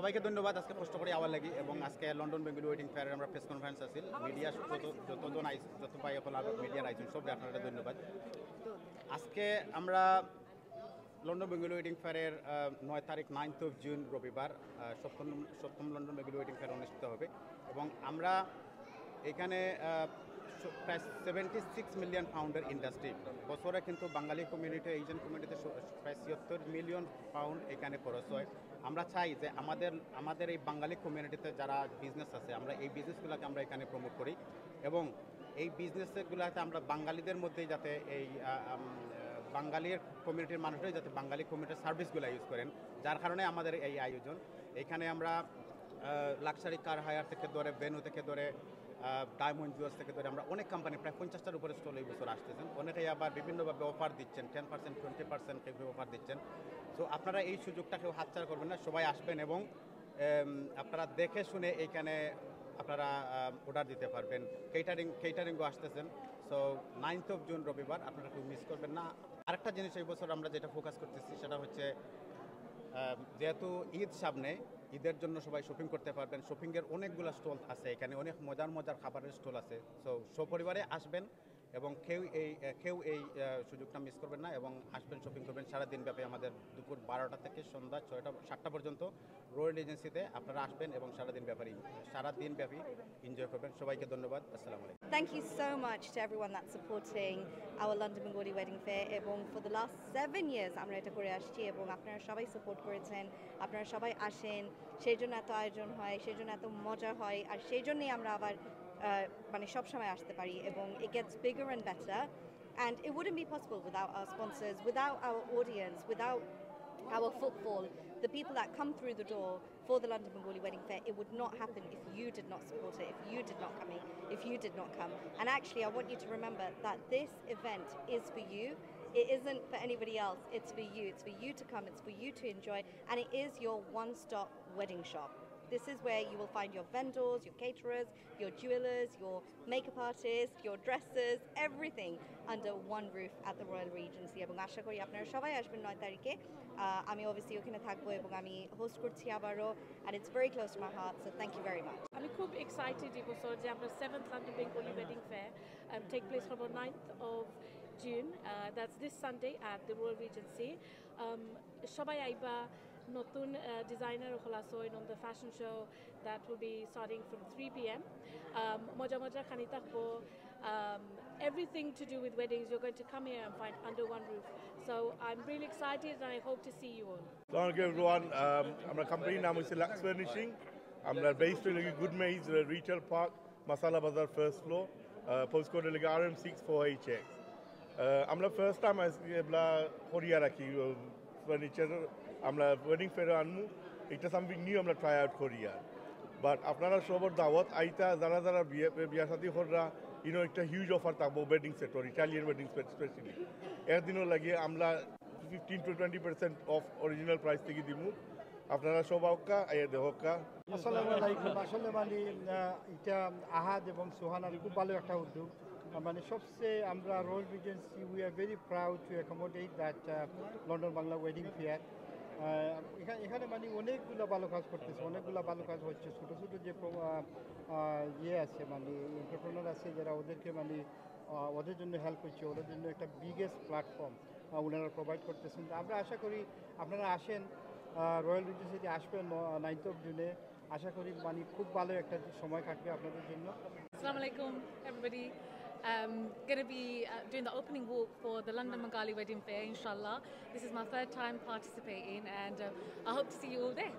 সবাইকে ধন্যবাদ আজকে কষ্ট করে আওয়ার লাগি এবং আজকে লন্ডন বেঙ্গলি ওয়েটিং ফেয়ারের আমরা প্রেস কনফারেন্স আছিল মিডিয়া যতজন যত ভাই এখন মিডিয়ার আইছেন সব আপনারা ধন্যবাদ। আজকে আমরা লন্ডন বেঙ্গলি ওয়েটিং ফেয়ারের 9 তারিখ 9th of June রবিবার সপ্তম লন্ডন বেঙ্গলি ওয়েটিং ফেয়ার অনুষ্ঠিত হবে এবং আমরা এখানে প্রায় 76 মিলিয়ন পাউন্ডের ইন্ডাস্ট্রি বছরে কিন্তু বাঙালি কমিউনিটি এইজন কমিউনিটিতে প্রায় 76 মিলিয়ন পাউন্ড এখানে খরচ হয়। আমরা চাই যে আমাদের এই বাঙালি কমিউনিটিতে যারা বিজনেস আছে আমরা এই বিজনেসগুলোকে আমরা এখানে প্রমোট করি এবং এই বিজনেসগুলোতে আমরা বাঙালিদের মধ্যেই যাতে এই বাঙালির কমিউনিটির মানুষরাই যাতে বাঙালি কমিউনিটির সার্ভিসগুলো ইউজ করেন, যার কারণে আমাদের এই আয়োজন। এখানে আমরা লাক্সারি কার হায়ার থেকে ধরে ভেনু থেকে ধরে ডায়মন্ড জুয়েলস থেকে ধরে আমরা অনেক কোম্পানি প্রায় 50টার উপরে স্টল এই বছর আসতেছেন। অনেকেই আবার বিভিন্নভাবে অফার দিচ্ছেন, 10% 20% কেউ অফার দিচ্ছেন। সো আপনারা এই সুযোগটা কেউ হাতছাড়া করবেন না, সবাই আসবেন এবং আপনারা দেখে শুনে এইখানে আপনারা অর্ডার দিতে পারবেন। কেটারিংও আসতেছেন। সো 9th of June রবিবার আপনারা কেউ মিস করবেন না। আরেকটা জিনিস এই বছর আমরা যেটা ফোকাস করতেছি সেটা হচ্ছে যেহেতু ঈদ সামনে, ঈদের জন্য সবাই শপিং করতে পারবেন। শপিংয়ের অনেকগুলো স্টল আছে এখানে, অনেক মজার খাবারের স্টল আছে। সো সপরিবারে আসবেন এবং কেউ এই সুযোগটা মিস করবেন না এবং আসবেন, শপিং করবেন। সারাদিন ব্যাপী আমাদের দুপুর 12টা থেকে সন্ধ্যা 7টা পর্যন্ত রয়্যাল এজেন্সিতে আপনারা আসবেন এবং সারাদিন ব্যাপী এনজয় করবেন। সবাইকে ধন্যবাদ। আসসালামু আলাইকুম। Thank you so much to everyone that's supporting our London Bengali Wedding Fair এবং for the last 7 years আমরা এটা করে আসছি এবং আপনারা সবাই সাপোর্ট করেছেন, আপনারা সবাই আসেন, সেই জন্য এত আয়োজন হয়, সেই জন্য এত মজা হয়, আর সেই জন্যই আমরা আবার মানে সবসময় আসতে পারি এবং it gets bigger and better and it wouldn't be possible without our sponsors, without our audience, without our footfall, the people that come through the door for the London Bengali Wedding Fair. It would not happen if you did not support it, if you did not come. And actually, I want you to remember that this event is for you. It isn't for anybody else. It's for you. It's for you to come. It's for you to enjoy. And it is your one-stop wedding shop. This is where you will find your vendors, your caterers, your jewelers, your makeup artists, your dressers, everything under one roof at the Royal Regency. এবং আশা করি আপনারা সবাই আসবেন 9 তারিখে। আমি obviously ওখানে থাকবো এবং আমি হোস্ট করছি আবারও, and it's very close to my heart, so thank you very much. আমি খুব এক্সাইটেড এই বছর যে আমরা 7th London Bengali Wedding Fair take place on the 9th of June. That's this Sunday at the Royal Regency. সবাই আইবা, নতুন designer হলাসইন on the fashion show that will be starting from 3 p.m. মজা খানি থাকবো, everything to do with weddings you're going to come here and find under one roof. So I'm really excited and I hope to see you all. Assalamu alaikum everyone. Our company নাম হচ্ছে Lux Furnishing. আমরা based in Good Maze Retail Park, Masala Bazar first floor. Postcode like RM64HX. আমরা first time এবলা হরিয়া রাখি furniture আমরা wedding ফেয়ারে আনমু, এটা something new আমরা try out করি। But আপনারা সবার দাওয়াত আইতা, যারা বিয়া শাদী হররা একটা হিউজ অফার থাকবো ওয়েডিং সেট ওর ইটালিয়ান ওয়েডিং সেট স্পেশালি একদিনও লাগিয়ে আমরা 15 to 20% অফ অরিজিনাল প্রাইস থেকে দিব। আপনারা সব আউকা আইয়া দেহকা। আসসালামু আলাইকুম। আসলে মানে এটা আহাদ এবং সোহানার খুব ভালো একটা উদ্যোগ। মানে সবচেয়ে আমরা royal regency we are very proud to accommodate that London Bangla wedding fair. এখানে মানে অনেকগুলো ভালো কাজ করতেছে, অনেকগুলো ভালো কাজ হচ্ছে। ছোটো ছোটো যে আছে মানে এন্টারপ্রেনার আছে যারা ওদেরকে মানে ওদের জন্য হেল্প করছে, ওদের জন্য একটা বিগেস্ট প্ল্যাটফর্ম ওনারা প্রোভাইড করতেছেন। আমরা আশা করি আপনারা আসেন, রয়্যাল রিজেন্সিতে আসবেন 9th of June। আশা করি মানে খুব ভালো একটা সময় কাটবে আপনাদের জন্য। Assalamu alaikum everybody. Going to be doing the opening walk for the London Bengali Wedding Fair, inshallah. This is my third time participating and I hope to see you all there.